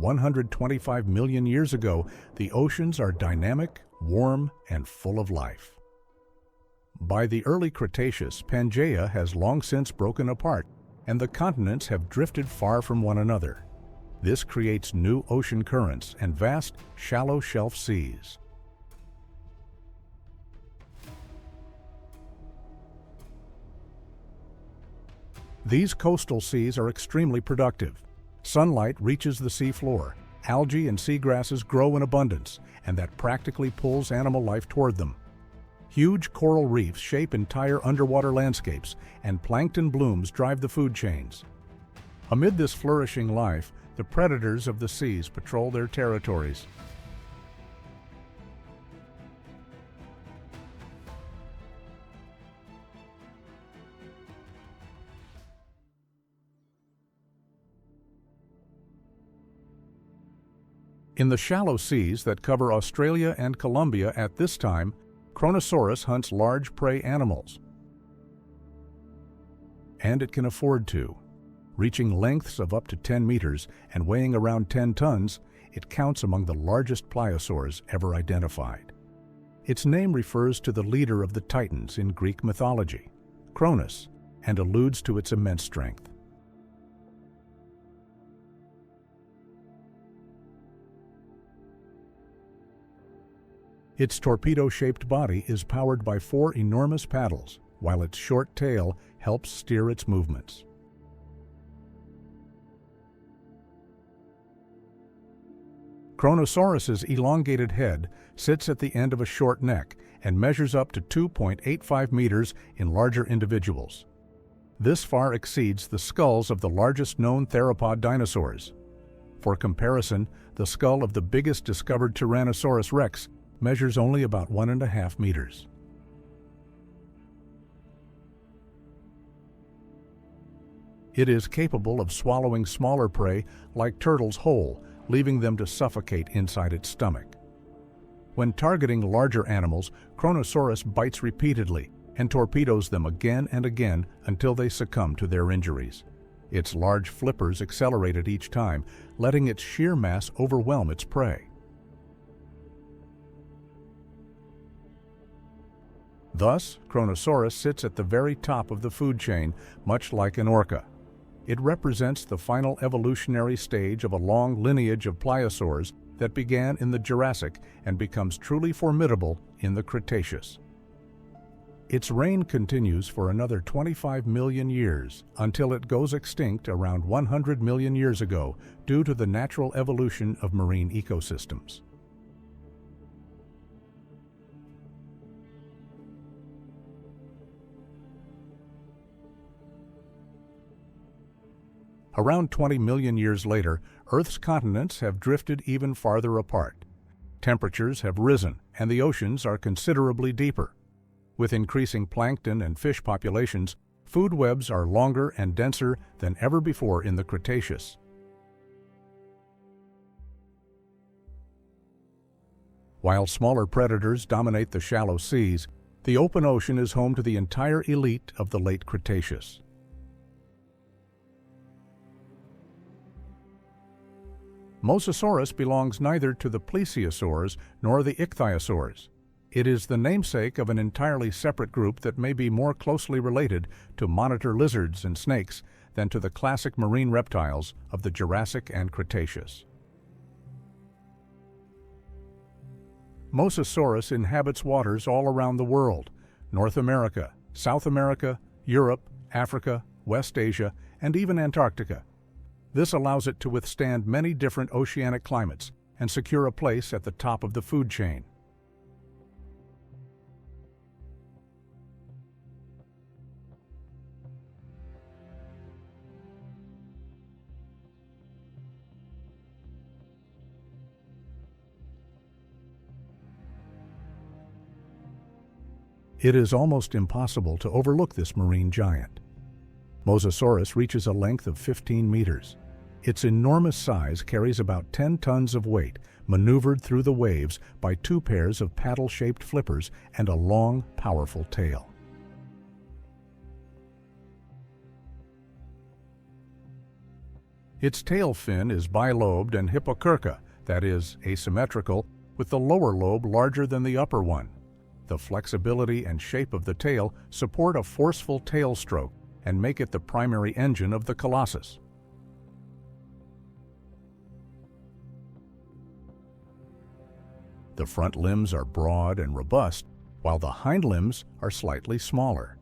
125 million years ago, the oceans are dynamic, warm, and full of life. By the early Cretaceous, Pangaea has long since broken apart, and the continents have drifted far from one another. This creates new ocean currents and vast, shallow shelf seas. These coastal seas are extremely productive. Sunlight reaches the seafloor, algae and seagrasses grow in abundance, and that practically pulls animal life toward them. Huge coral reefs shape entire underwater landscapes, and plankton blooms drive the food chains. Amid this flourishing life, the predators of the seas patrol their territories. In the shallow seas that cover Australia and Colombia at this time, Chronosaurus hunts large prey animals. And it can afford to. Reaching lengths of up to 10 meters and weighing around 10 tons, it counts among the largest pliosaurs ever identified. Its name refers to the leader of the Titans in Greek mythology, Cronus, and alludes to its immense strength. Its torpedo-shaped body is powered by 4 enormous paddles, while its short tail helps steer its movements. Chronosaurus's elongated head sits at the end of a short neck and measures up to 2.85 meters in larger individuals. This far exceeds the skulls of the largest known theropod dinosaurs. For comparison, the skull of the biggest discovered Tyrannosaurus rex measures only about 1.5 meters. It is capable of swallowing smaller prey like turtles whole, leaving them to suffocate inside its stomach. When targeting larger animals, Chronosaurus bites repeatedly and torpedoes them again and again until they succumb to their injuries. Its large flippers accelerate at each time, letting its sheer mass overwhelm its prey. Thus, Chronosaurus sits at the very top of the food chain, much like an orca. It represents the final evolutionary stage of a long lineage of pliosaurs that began in the Jurassic and becomes truly formidable in the Cretaceous. Its reign continues for another 25 million years until it goes extinct around 100 million years ago due to the natural evolution of marine ecosystems. Around 20 million years later, Earth's continents have drifted even farther apart. Temperatures have risen, and the oceans are considerably deeper. With increasing plankton and fish populations, food webs are longer and denser than ever before in the Cretaceous. While smaller predators dominate the shallow seas, the open ocean is home to the entire elite of the late Cretaceous. Mosasaurus belongs neither to the plesiosaurs nor the ichthyosaurs. It is the namesake of an entirely separate group that may be more closely related to monitor lizards and snakes than to the classic marine reptiles of the Jurassic and Cretaceous. Mosasaurus inhabits waters all around the world: North America, South America, Europe, Africa, West Asia, and even Antarctica. This allows it to withstand many different oceanic climates and secure a place at the top of the food chain. It is almost impossible to overlook this marine giant. Mosasaurus reaches a length of 15 meters. Its enormous size carries about 10 tons of weight, maneuvered through the waves by 2 pairs of paddle-shaped flippers and a long, powerful tail. Its tail fin is bilobed and hypocerca, that is, asymmetrical, with the lower lobe larger than the upper one. The flexibility and shape of the tail support a forceful tail stroke and make it the primary engine of the colossus. The front limbs are broad and robust, while the hind limbs are slightly smaller.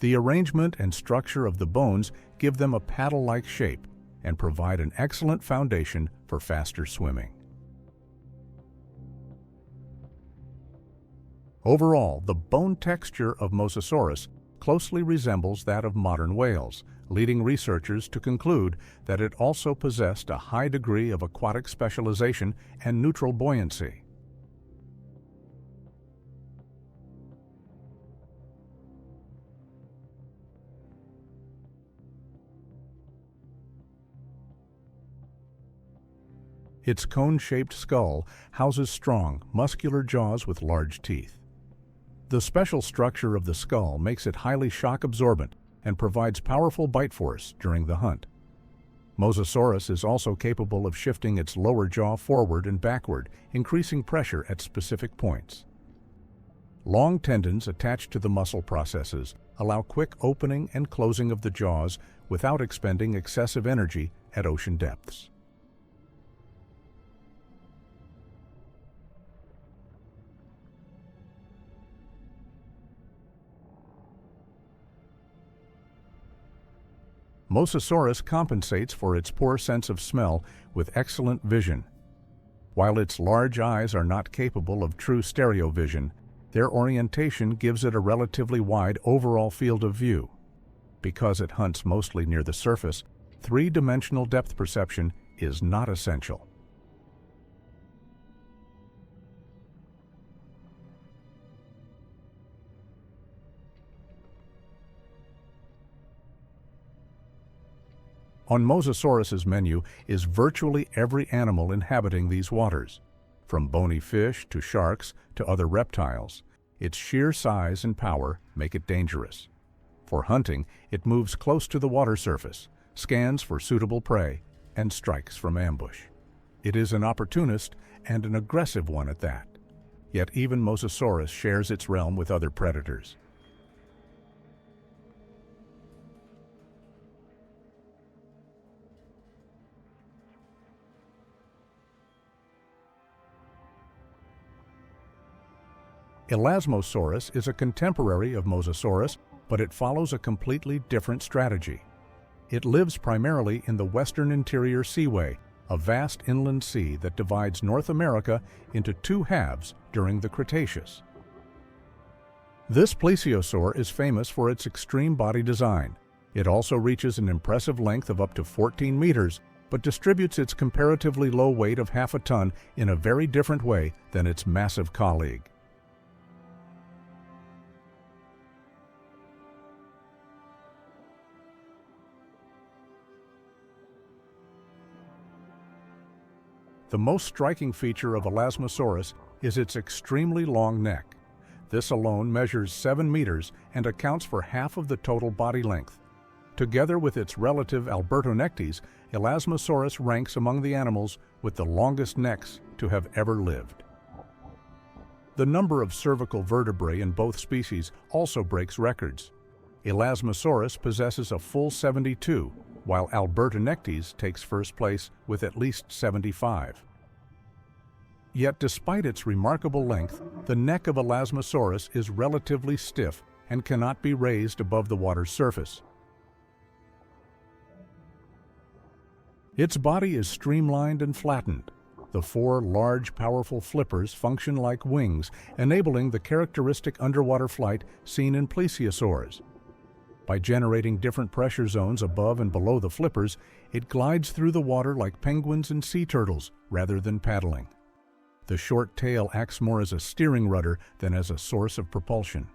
The arrangement and structure of the bones give them a paddle-like shape and provide an excellent foundation for faster swimming. Overall, the bone texture of Mosasaurus closely resembles that of modern whales, leading researchers to conclude that it also possessed a high degree of aquatic specialization and neutral buoyancy. Its cone-shaped skull houses strong, muscular jaws with large teeth. The special structure of the skull makes it highly shock-absorbent and provides powerful bite force during the hunt. Mosasaurus is also capable of shifting its lower jaw forward and backward, increasing pressure at specific points. Long tendons attached to the muscle processes allow quick opening and closing of the jaws without expending excessive energy at ocean depths. Mosasaurus compensates for its poor sense of smell with excellent vision. While its large eyes are not capable of true stereo vision, their orientation gives it a relatively wide overall field of view. Because it hunts mostly near the surface, three-dimensional depth perception is not essential. On Mosasaurus's menu is virtually every animal inhabiting these waters. From bony fish to sharks to other reptiles, its sheer size and power make it dangerous. For hunting, it moves close to the water surface, scans for suitable prey, and strikes from ambush. It is an opportunist and an aggressive one at that. Yet even Mosasaurus shares its realm with other predators. Elasmosaurus is a contemporary of Mosasaurus, but it follows a completely different strategy. It lives primarily in the western interior seaway, a vast inland sea that divides North America into two halves during the Cretaceous. This plesiosaur is famous for its extreme body design. It also reaches an impressive length of up to 14 meters, but distributes its comparatively low weight of half a ton in a very different way than its massive colleague. The most striking feature of Elasmosaurus is its extremely long neck. This alone measures 7 meters and accounts for half of the total body length. Together with its relative Albertonectes, Elasmosaurus ranks among the animals with the longest necks to have ever lived. The number of cervical vertebrae in both species also breaks records. Elasmosaurus possesses a full 72, while Albertonectes takes first place with at least 75. Yet despite its remarkable length, the neck of Elasmosaurus is relatively stiff and cannot be raised above the water's surface. Its body is streamlined and flattened. The four large, powerful flippers function like wings, enabling the characteristic underwater flight seen in plesiosaurs. By generating different pressure zones above and below the flippers, it glides through the water like penguins and sea turtles rather than paddling. The short tail acts more as a steering rudder than as a source of propulsion.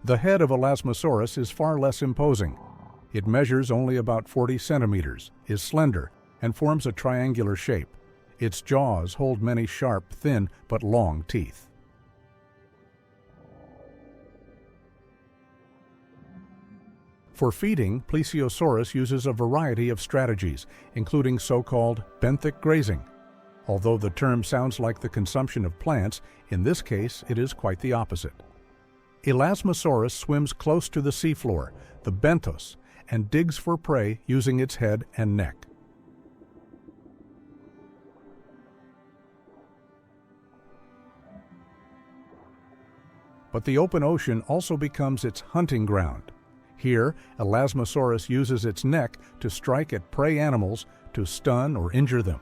The head of Elasmosaurus is far less imposing. It measures only about 40 centimeters, is slender, and forms a triangular shape. Its jaws hold many sharp, thin, but long teeth. For feeding, Plesiosaurus uses a variety of strategies, including so-called benthic grazing. Although the term sounds like the consumption of plants, in this case it is quite the opposite. Elasmosaurus swims close to the seafloor, the benthos, and digs for prey using its head and neck. But the open ocean also becomes its hunting ground. Here, Elasmosaurus uses its neck to strike at prey animals to stun or injure them.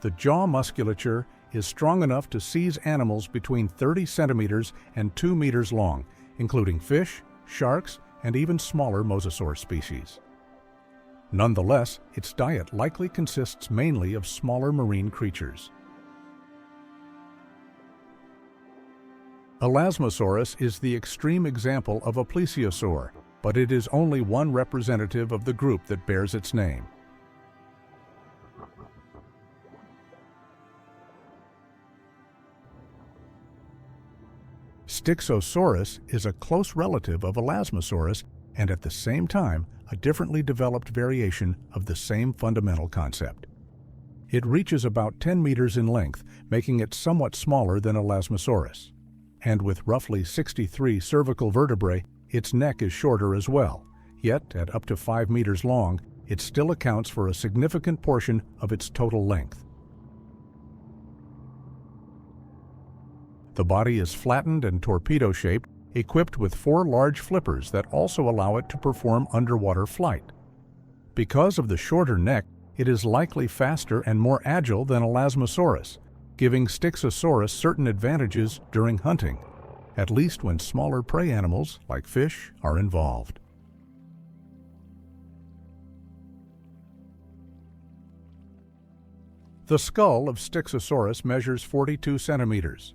The jaw musculature is strong enough to seize animals between 30 centimeters and 2 meters long, including fish, sharks, and even smaller mosasaur species. Nonetheless, its diet likely consists mainly of smaller marine creatures. Elasmosaurus is the extreme example of a plesiosaur, but it is only one representative of the group that bears its name. Styxosaurus is a close relative of Elasmosaurus and at the same time a differently developed variation of the same fundamental concept. It reaches about 10 meters in length, making it somewhat smaller than Elasmosaurus. And with roughly 63 cervical vertebrae, its neck is shorter as well, yet at up to 5 meters long, it still accounts for a significant portion of its total length. The body is flattened and torpedo-shaped, equipped with 4 large flippers that also allow it to perform underwater flight. Because of the shorter neck, it is likely faster and more agile than Elasmosaurus, giving Styxosaurus certain advantages during hunting, at least when smaller prey animals, like fish, are involved. The skull of Styxosaurus measures 42 centimeters.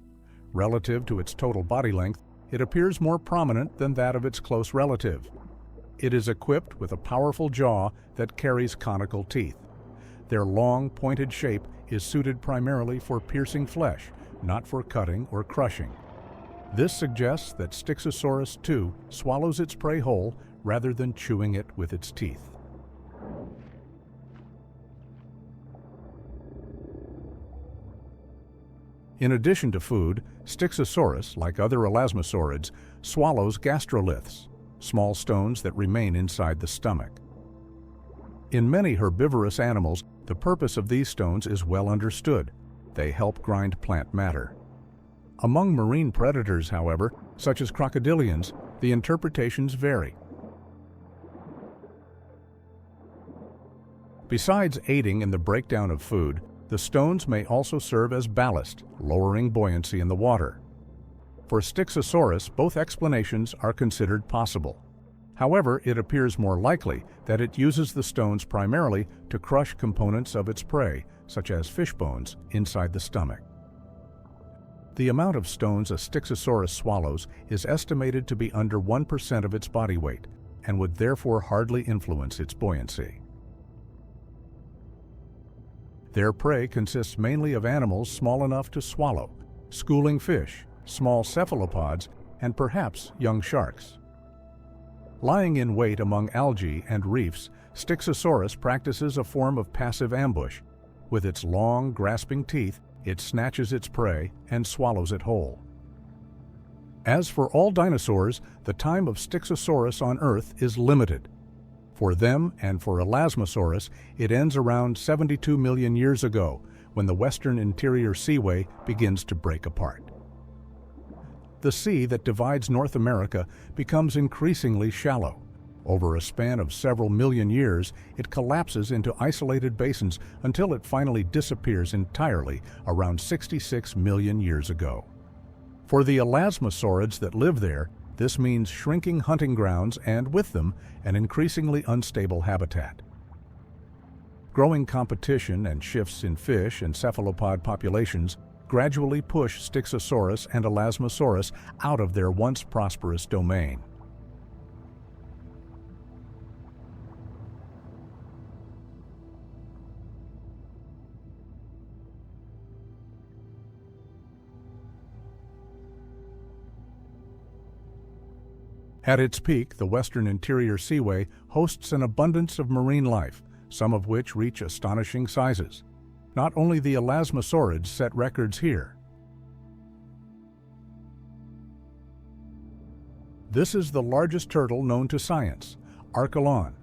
Relative to its total body length, it appears more prominent than that of its close relative. It is equipped with a powerful jaw that carries conical teeth. Their long, pointed shape is suited primarily for piercing flesh, not for cutting or crushing. This suggests that Styxosaurus too swallows its prey whole rather than chewing it with its teeth. In addition to food, Styxosaurus, like other elasmosaurids, swallows gastroliths, small stones that remain inside the stomach. In many herbivorous animals, the purpose of these stones is well understood. They help grind plant matter. Among marine predators, however, such as crocodilians, the interpretations vary. Besides aiding in the breakdown of food, the stones may also serve as ballast, lowering buoyancy in the water. For Styxosaurus, both explanations are considered possible. However, it appears more likely that it uses the stones primarily to crush components of its prey, such as fish bones, inside the stomach. The amount of stones a Styxosaurus swallows is estimated to be under 1% of its body weight, and would therefore hardly influence its buoyancy. Their prey consists mainly of animals small enough to swallow, schooling fish, small cephalopods, and perhaps young sharks. Lying in wait among algae and reefs, Styxosaurus practices a form of passive ambush. With its long, grasping teeth, it snatches its prey and swallows it whole. As for all dinosaurs, the time of Styxosaurus on Earth is limited. For them and for Elasmosaurus, it ends around 72 million years ago, when the western interior seaway begins to break apart. The sea that divides North America becomes increasingly shallow. Over a span of several million years, it collapses into isolated basins until it finally disappears entirely around 66 million years ago. For the elasmosaurids that live there, this means shrinking hunting grounds and, with them, an increasingly unstable habitat. Growing competition and shifts in fish and cephalopod populations gradually push Styxosaurus and Elasmosaurus out of their once prosperous domain. At its peak, the Western Interior Seaway hosts an abundance of marine life, some of which reach astonishing sizes. Not only the elasmosaurids set records here. This is the largest turtle known to science, Archelon.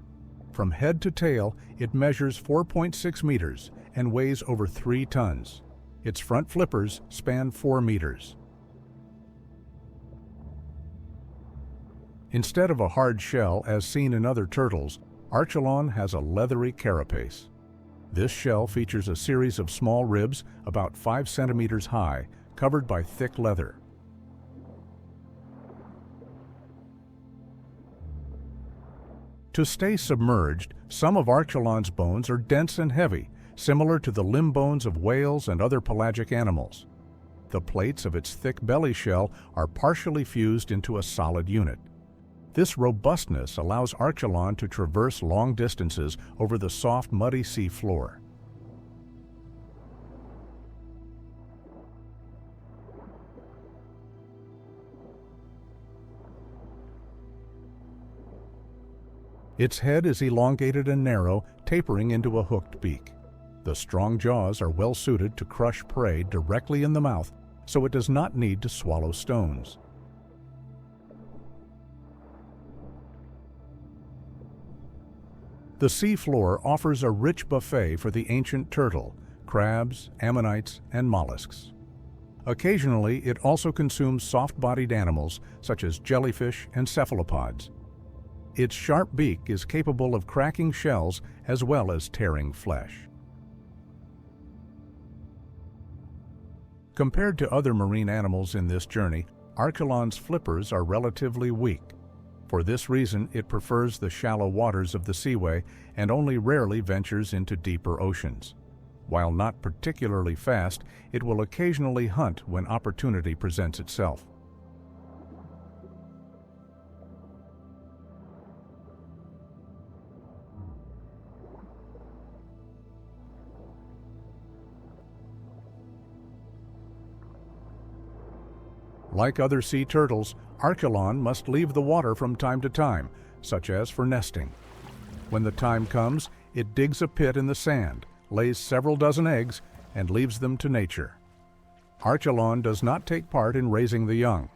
From head to tail, it measures 4.6 meters and weighs over 3 tons. Its front flippers span 4 meters. Instead of a hard shell as seen in other turtles, Archelon has a leathery carapace. This shell features a series of small ribs about 5 centimeters high, covered by thick leather. To stay submerged, some of Archelon's bones are dense and heavy, similar to the limb bones of whales and other pelagic animals. The plates of its thick belly shell are partially fused into a solid unit. This robustness allows Archelon to traverse long distances over the soft, muddy sea floor. Its head is elongated and narrow, tapering into a hooked beak. The strong jaws are well suited to crush prey directly in the mouth, so it does not need to swallow stones. The sea floor offers a rich buffet for the ancient turtle, crabs, ammonites, and mollusks. Occasionally, it also consumes soft-bodied animals such as jellyfish and cephalopods. Its sharp beak is capable of cracking shells as well as tearing flesh. Compared to other marine animals in this journey, Archelon's flippers are relatively weak. For this reason, it prefers the shallow waters of the seaway and only rarely ventures into deeper oceans. While not particularly fast, it will occasionally hunt when opportunity presents itself. Like other sea turtles, Archelon must leave the water from time to time, such as for nesting. When the time comes, it digs a pit in the sand, lays several dozen eggs, and leaves them to nature. Archelon does not take part in raising the young.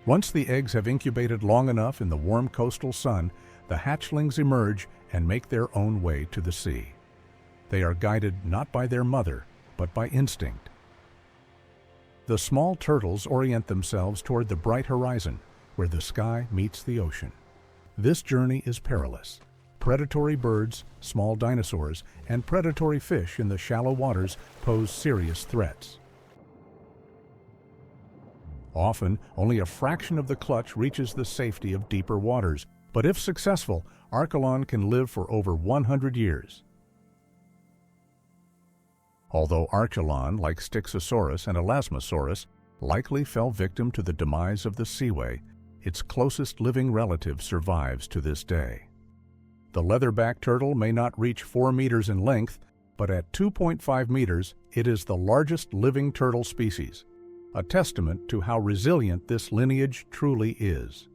Once the eggs have incubated long enough in the warm coastal sun, the hatchlings emerge and make their own way to the sea. They are guided not by their mother, but by instinct. The small turtles orient themselves toward the bright horizon, where the sky meets the ocean. This journey is perilous. Predatory birds, small dinosaurs, and predatory fish in the shallow waters pose serious threats. Often, only a fraction of the clutch reaches the safety of deeper waters, but if successful, Archelon can live for over 100 years. Although Archelon, like Styxosaurus and Elasmosaurus, likely fell victim to the demise of the seaway, its closest living relative survives to this day. The leatherback turtle may not reach 4 meters in length, but at 2.5 meters, it is the largest living turtle species, a testament to how resilient this lineage truly is.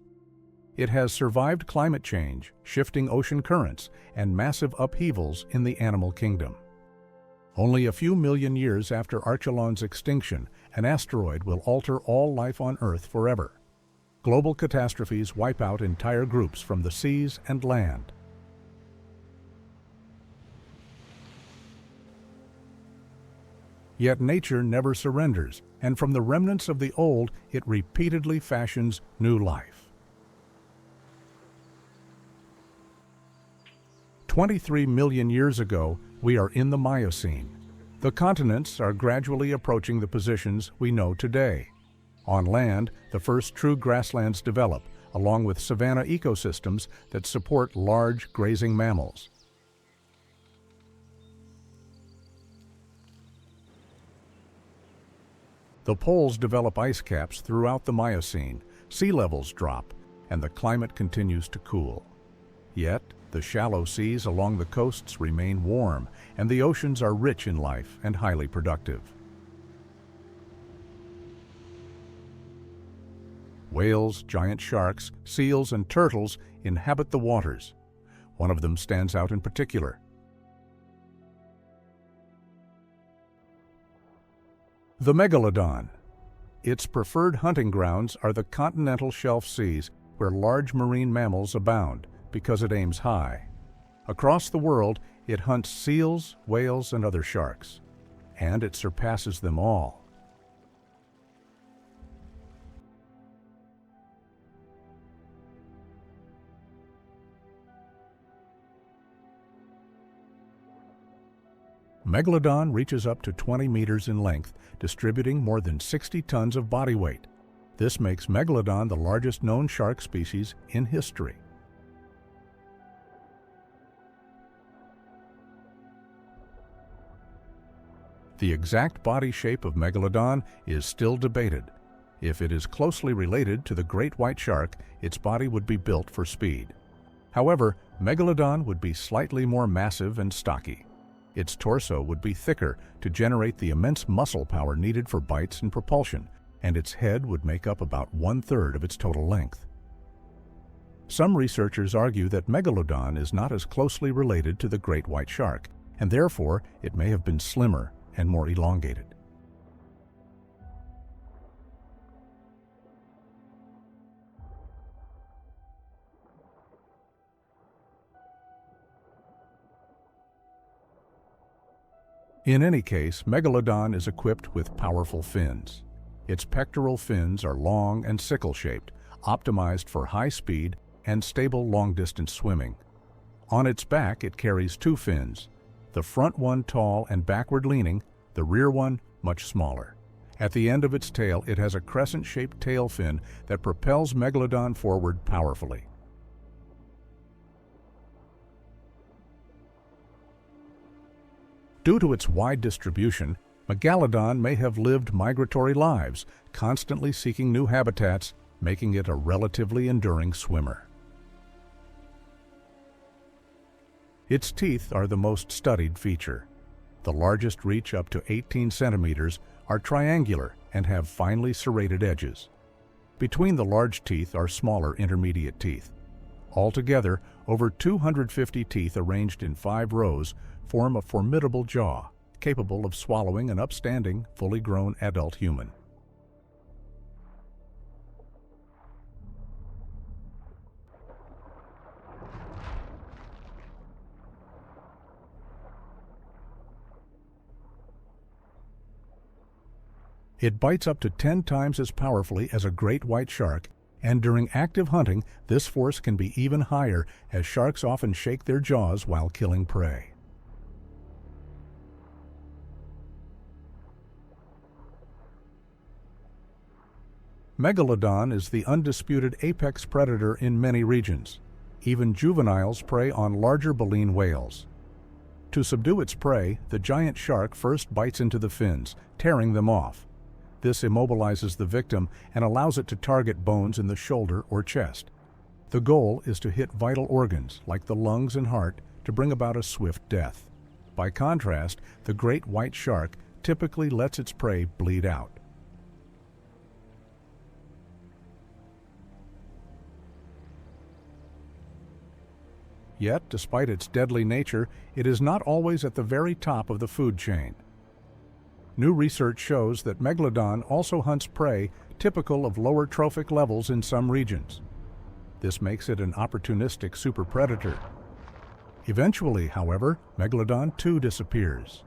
It has survived climate change, shifting ocean currents, and massive upheavals in the animal kingdom. Only a few million years after Archelon's extinction, an asteroid will alter all life on Earth forever. Global catastrophes wipe out entire groups from the seas and land. Yet nature never surrenders, and from the remnants of the old, it repeatedly fashions new life. 23 million years ago, we are in the Miocene. The continents are gradually approaching the positions we know today. On land, the first true grasslands develop, along with savanna ecosystems that support large grazing mammals. The poles develop ice caps throughout the Miocene, sea levels drop, and the climate continues to cool. Yet, The shallow seas along the coasts remain warm, and the oceans are rich in life and highly productive. Whales, giant sharks, seals, and turtles inhabit the waters. One of them stands out in particular. The megalodon. Its preferred hunting grounds are the continental shelf seas, where large marine mammals abound because it aims high. Across the world, it hunts seals, whales, and other sharks, and it surpasses them all. Megalodon reaches up to 20 meters in length, distributing more than 60 tons of body weight. This makes Megalodon the largest known shark species in history. The exact body shape of Megalodon is still debated. If it is closely related to the great white shark, its body would be built for speed. However, Megalodon would be slightly more massive and stocky. Its torso would be thicker to generate the immense muscle power needed for bites and propulsion, and its head would make up about 1/3 of its total length. Some researchers argue that Megalodon is not as closely related to the great white shark, and therefore it may have been slimmer and more elongated. In any case, Megalodon is equipped with powerful fins. Its pectoral fins are long and sickle-shaped, optimized for high speed and stable long-distance swimming. On its back, it carries 2 fins, the front one tall and backward-leaning, the rear one much smaller. At the end of its tail, it has a crescent-shaped tail fin that propels Megalodon forward powerfully. Due to its wide distribution, Megalodon may have lived migratory lives, constantly seeking new habitats, making it a relatively enduring swimmer. Its teeth are the most studied feature. The largest reach up to 18 centimeters, are triangular and have finely serrated edges. Between the large teeth are smaller intermediate teeth. Altogether, over 250 teeth arranged in 5 rows form a formidable jaw, capable of swallowing an upstanding, fully grown adult human. It bites up to 10 times as powerfully as a great white shark, and during active hunting, this force can be even higher, as sharks often shake their jaws while killing prey. Megalodon is the undisputed apex predator in many regions. Even juveniles prey on larger baleen whales. To subdue its prey, the giant shark first bites into the fins, tearing them off. This immobilizes the victim and allows it to target bones in the shoulder or chest. The goal is to hit vital organs, like the lungs and heart, to bring about a swift death. By contrast, the great white shark typically lets its prey bleed out. Yet, despite its deadly nature, it is not always at the very top of the food chain. New research shows that Megalodon also hunts prey typical of lower trophic levels in some regions. This makes it an opportunistic superpredator. Eventually, however, Megalodon too disappears.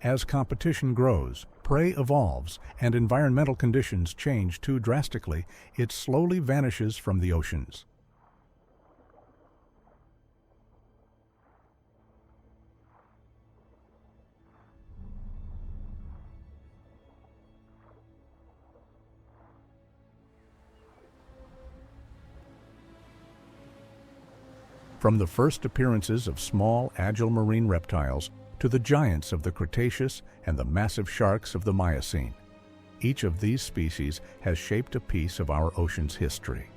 As competition grows, prey evolves, and environmental conditions change too drastically, it slowly vanishes from the oceans. From the first appearances of small, agile marine reptiles to the giants of the Cretaceous and the massive sharks of the Miocene, each of these species has shaped a piece of our ocean's history.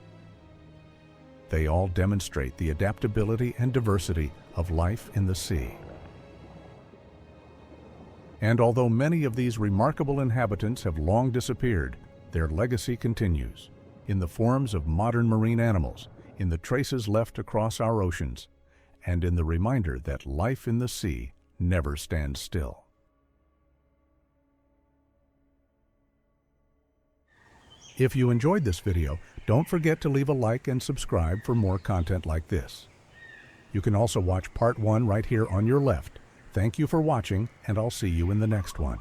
They all demonstrate the adaptability and diversity of life in the sea. And although many of these remarkable inhabitants have long disappeared, their legacy continues in the forms of modern marine animals, in the traces left across our oceans, and in the reminder that life in the sea never stands still. If you enjoyed this video, don't forget to leave a like and subscribe for more content like this. You can also watch part 1 right here on your left. Thank you for watching, and I'll see you in the next one.